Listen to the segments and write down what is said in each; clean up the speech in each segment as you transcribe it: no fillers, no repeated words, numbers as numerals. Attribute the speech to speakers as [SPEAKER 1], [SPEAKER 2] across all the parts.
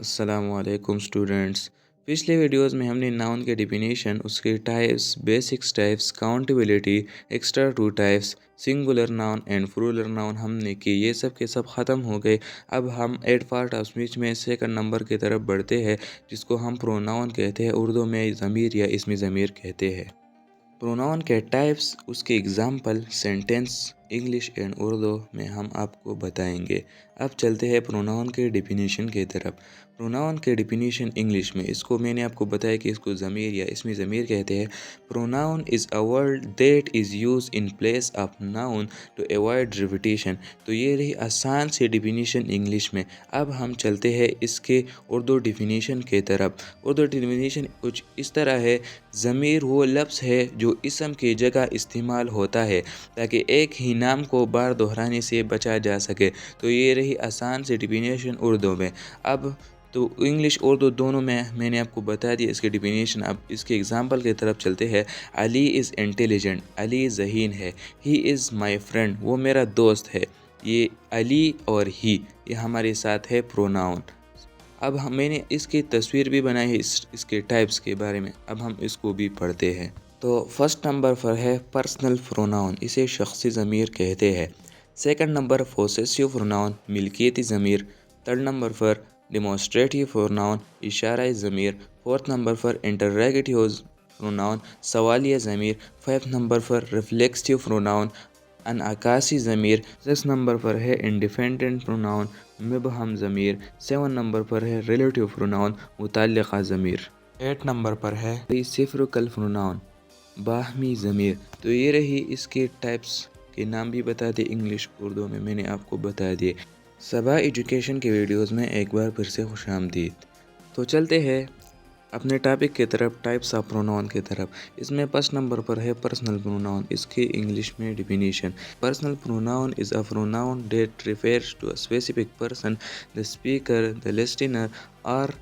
[SPEAKER 1] अस्सलाम वालेकुम स्टूडेंट्स। पिछले वीडियोस में हमने नाउन के डिफिनीशन, उसके types, basics types, countability, extra two types, singular noun and plural noun हमने की। ये सब के सब ख़त्म हो गए। अब हम एट पार्ट ऑफ स्पीच में सेकंड नंबर की तरफ बढ़ते हैं, जिसको हम प्रोनाउन कहते हैं, उर्दू में ज़मीर या इसमी ज़मीर कहते हैं। प्रोनाउन के टाइप्स, उसके example, sentence English and Urdu में हम आपको बताएंगे। अब चलते हैं प्रोनाउन के डिफिनीशन की तरफ। प्रोनाउन के डिफिनीशन इंग्लिश में, इसको मैंने आपको बताया कि इसको ज़मीर या इसमें ज़मीर कहते हैं। Pronoun is a word that is use in place of noun to avoid repetition. तो ये रही आसान सी डिफिनीशन इंग्लिश में। अब हम चलते हैं इसके उर्दू डिफिनीशन की तरफ। उर्दू डिफिनीशन कुछ इस तरह है: ज़मीर वो लफ्ज़ है जो इसम की जगह इस्तेमाल होता है ताकि एक ही नाम को बार दोहराने से बचा जा सके। तो ये रही आसान सी डिफिनीशन उर्दू में। अब तो इंग्लिश उर्दू दोनों में मैंने आपको बता दिया इसके डिफिनीशन। अब इसके एग्जांपल की तरफ चलते हैं। अली इज़ इंटेलिजेंट, अली ज़हीन है। ही इज़ माय फ्रेंड, वो मेरा दोस्त है। ये अली और ही ये हमारे साथ है प्रोनाउन। अब मैंने इसकी तस्वीर भी बनाई है इसके टाइप्स के बारे में। अब हम इसको भी पढ़ते हैं। तो फर्स्ट नंबर पर है पर्सनल प्रोनाउन, इसे शख्सी ज़मीर कहते हैं। सेकंड नंबर पोसेसिव प्रोनाउन, मिल्कियती ज़मीर। थर्ड नंबर पर डिमॉन्स्ट्रेटिव प्रोनाउन, इशारा ज़मीर। फोर्थ नंबर पर इंटररोगेटिव प्रोनाउन, सवालिया ज़मीर। फिफ्थ नंबर पर रिफ्लेक्सिव प्रोनाउन, अनअकासी ज़मीर। सिक्स नंबर पर है इंडिपेंडेंट प्रोनाउन, मुबहम ज़मीर। सेवन नंबर पर है रिलेटिव प्रोनाउन, मुतल्लिक़ा ज़मीर। एट नंबर पर है रेसिप्रोकल प्रोनाउन, बाहमी ज़मीर। तो ये रही इसके टाइप्स के नाम भी बता दिए, इंग्लिश उर्दू में मैंने आपको बता दिए। सबा एजुकेशन के वीडियोस में एक बार फिर से खुशामदीद। तो चलते हैं अपने टॉपिक की तरफ, टाइप्स ऑफ प्रोनाउन की तरफ। इसमें फर्स्ट नंबर पर है पर्सनल प्रोनाउन, इसकी इंग्लिश में definition. Personal pronoun is a pronoun that refers to a specific person, the speaker, the listener और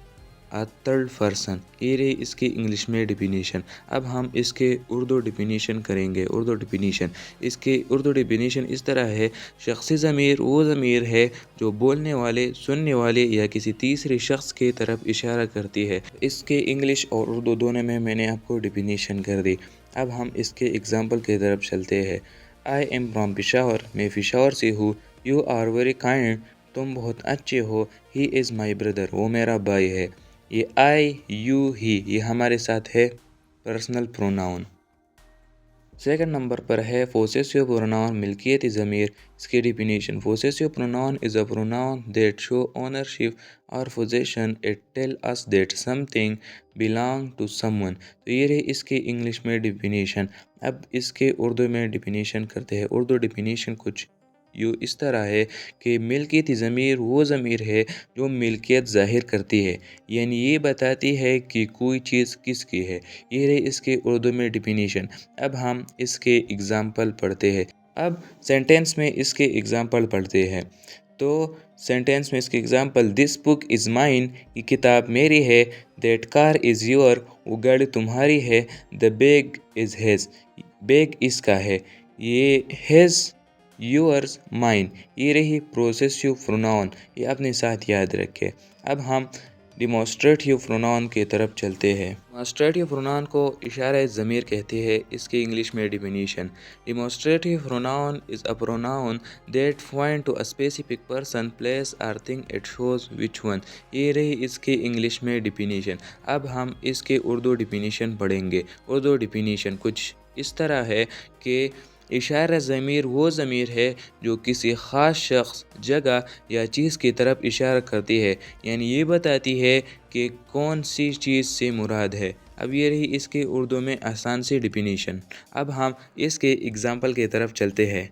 [SPEAKER 1] अ थर्ड पर्सन। ये रही इसकी इंग्लिश में डिफिनीशन। अब हम इसके उर्दू डिफिनीशन करेंगे। उर्दू डिफिनीशन, इसके उर्दू डिफिनीशन इस तरह है: शख्सी ज़मीर वो ज़मीर है जो बोलने वाले, सुनने वाले या किसी तीसरे शख्स की तरफ इशारा करती है। इसके इंग्लिश और उर्दू दोनों में मैंने आपको डिफिनीशन कर दी। अब हम इसके एग्जाम्पल की तरफ चलते हैं। आई एम फ्रॉम पिशावर, मैं पिशावर से हूँ। यू आर वेरी काइंड, तुम बहुत अच्छे हो। ही इज़ माई ब्रदर, वो मेरा भाई है। ये आई, यू, ही ये हमारे साथ है पर्सनल प्रोनाउन। सेकंड नंबर पर है पोसेसिव प्रोनाउन, मिल्कियती ज़मीर। इसकी definition: possessive pronoun is a pronoun that show ownership और possession, it tell us that something belong to someone. तो ये रही इसकी इंग्लिश में डिफिनीशन। अब इसके उर्दू में डिफिनीशन करते हैं। उर्दू डिफिनीशन कुछ यूँ इस तरह है कि मिल्कियती ज़मीर वो ज़मीर है जो मिल्कियत ज़ाहिर करती है, यानी ये बताती है कि कोई चीज़ किसकी है। ये रही इसके उर्दू में डिफिनीशन। अब हम इसके एग्ज़ाम्पल पढ़ते हैं। अब सेंटेंस में इसके एग्ज़ाम्पल पढ़ते हैं। तो सेंटेंस में इसके example: this book is mine, ये किताब मेरी है। दैट कार इज़ योर, वो गाड़ी तुम्हारी है। The bag is his, bag इसका है। ये हिज, योर्स, माइन। ये रही प्रोसेसिव प्रोनाउन, ये अपने साथ याद रखें। अब हम डिमॉन्स्ट्रेटिव प्रोनाउन की तरफ चलते हैं। डिमॉन्स्ट्रेटिव प्रोनाउन को इशारा ज़मीर कहते हैं। इसकी इंग्लिश में definition: demonstrative pronoun is a pronoun that point to a specific person, place और thing, it shows which one. ये रही इसकी इंग्लिश में डिफिनीशन। अब हम इसके उर्दू डिफिनीशन पढ़ेंगे। उर्दू डिफिनीशन कुछ इस तरह है कि इशारा ज़मीर वो ज़मीर है जो किसी ख़ास शख्स, जगह या चीज़ की तरफ इशारा करती है, यानी ये बताती है कि कौन सी चीज़ से मुराद है। अब ये रही इसके उर्दू में आसान सी डिफिनीशन। अब हम इसके एग्ज़ाम्पल की तरफ चलते हैं।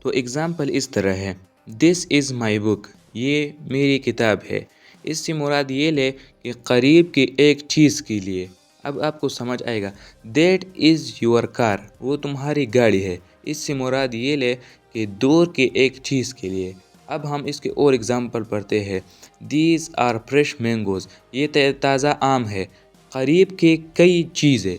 [SPEAKER 1] तो एग्ज़ाम्पल इस तरह है: दिस इज़ माई बुक, ये मेरी किताब है। इससे मुराद ये ले कि करीब की एक चीज़ के लिए। अब आपको समझ आएगा। दैट इज़ योर कार, वो तुम्हारी गाड़ी है। इससे मुराद ये ले कि दूर की एक चीज़ के लिए। अब हम इसके और एग्ज़ाम्पल पढ़ते हैं। दीज आर फ्रेश मैंगोज़, ये ताज़ा आम है। करीब के कई चीज़ें,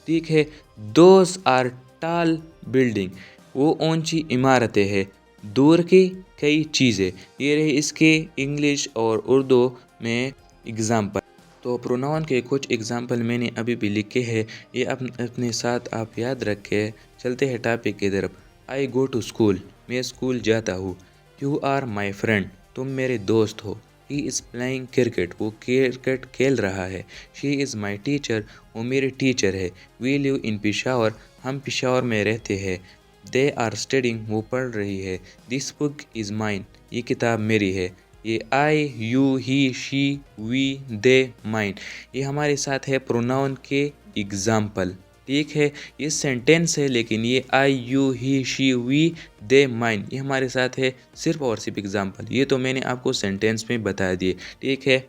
[SPEAKER 1] ठीक है। दोज आर टाल बिल्डिंग, वो ऊंची इमारतें हैं। दूर की कई चीज़ें। ये रही इसके इंग्लिश और उर्दू में एग्ज़ाम्पल। तो प्रोनाउन के कुछ एग्ज़ाम्पल मैंने अभी भी लिखे हैं, ये अपने साथ आप याद रखें। चलते हैं टॉपिक की तरफ। आई गो टू स्कूल, मैं स्कूल जाता हूँ। यू आर माई फ्रेंड, तुम मेरे दोस्त हो। ही इज़ प्लेइंग क्रिकेट, वो क्रिकेट खेल रहा है। शी इज़ माई टीचर, वो मेरी टीचर है। वी लिव इन पिशावर, हम पिशावर में रहते हैं। दे आर स्टडिंग, वो पढ़ रही है। दिस बुक इज़ माइन, ये किताब मेरी है। ये I, you, he, she, we, they, mine, ये हमारे साथ है प्रोनाउन के एग्ज़ाम्पल। ठीक है, ये सेंटेंस है, लेकिन ये I, you, he, she, we, they, mine, ये हमारे साथ है सिर्फ और सिर्फ एग्ज़ाम्पल। ये तो मैंने आपको सेंटेंस में बता दिए। ठीक है,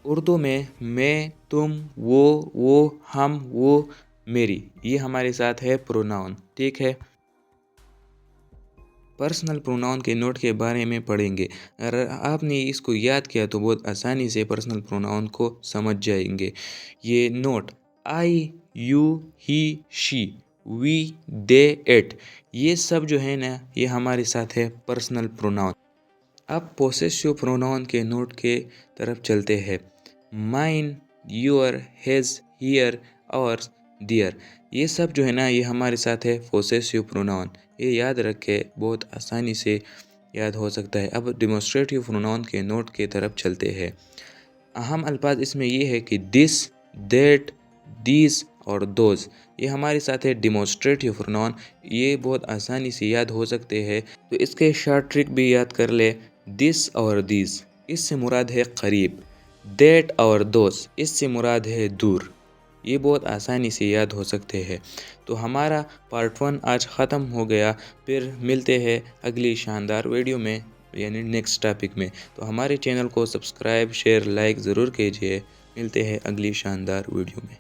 [SPEAKER 1] उर्दू में मैं, तुम, वो, हम, वो, मेरी, ये हमारे साथ है प्रोनाउन। ठीक है, पर्सनल प्रोनाउन के नोट के बारे में पढ़ेंगे। अगर आपने इसको याद किया तो बहुत आसानी से पर्सनल प्रोनाउन को समझ जाएंगे। ये note I, you, he, she, we, they, it, ये सब जो है ना, ये हमारे साथ है पर्सनल प्रोनाउन। अब पोसेसिव प्रोनाउन के नोट के तरफ चलते हैं। माइन, योर, हिज, हियर और दियर, ये सब जो है ना, ये हमारे साथ है पोसेसिव प्रोनाउन। ये याद रखे, बहुत आसानी से याद हो सकता है। अब डिमॉन्स्ट्रेटिव प्रोनाउन के नोट के तरफ चलते हैं। अहम अल्फाज इसमें ये है कि दिस, दैट, दीज और दोज, ये हमारे साथ है डिमॉन्स्ट्रेटिव प्रोनाउन। ये बहुत आसानी से याद हो सकते हैं, तो इसके शॉर्ट ट्रिक भी याद कर ले। दिस और दीज, इससे मुराद है करीब। दैट और दोज, इससे मुराद है दूर। ये बहुत आसानी से याद हो सकते हैं। तो हमारा पार्ट 1 आज ख़त्म हो गया। फिर मिलते हैं अगली शानदार वीडियो में, यानी नेक्स्ट टॉपिक में। तो हमारे चैनल को सब्सक्राइब, शेयर, लाइक ज़रूर कीजिए। मिलते हैं अगली शानदार वीडियो में।